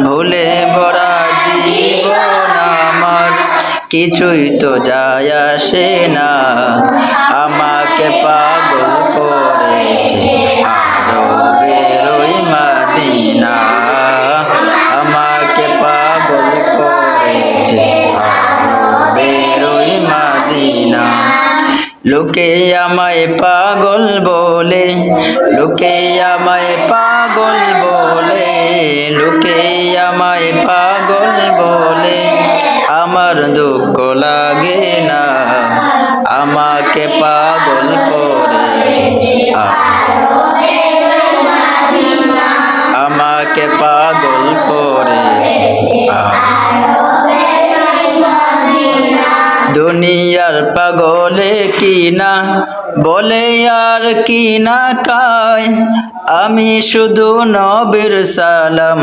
ভুলে ভরা জীবন আমার, কিছুই তো যায় আসে না। আমাকে পাগল করেছে আরবের ওই মদিনা, আমাকে পাগল করেছে আরবের ওই মদিনা। লোকে আমায় পাগল বলে, লোকে আমায় পাগল বলে, লোকে আমায় পাগল বলে, আমার দুঃখ লাগে না। আমাকে পাগল করেছে আমাকে পাগল করেছে দুনিয়ার পাগলে কিনা বলে আর কিনা কায়, আমি শুধু নবীর সালাম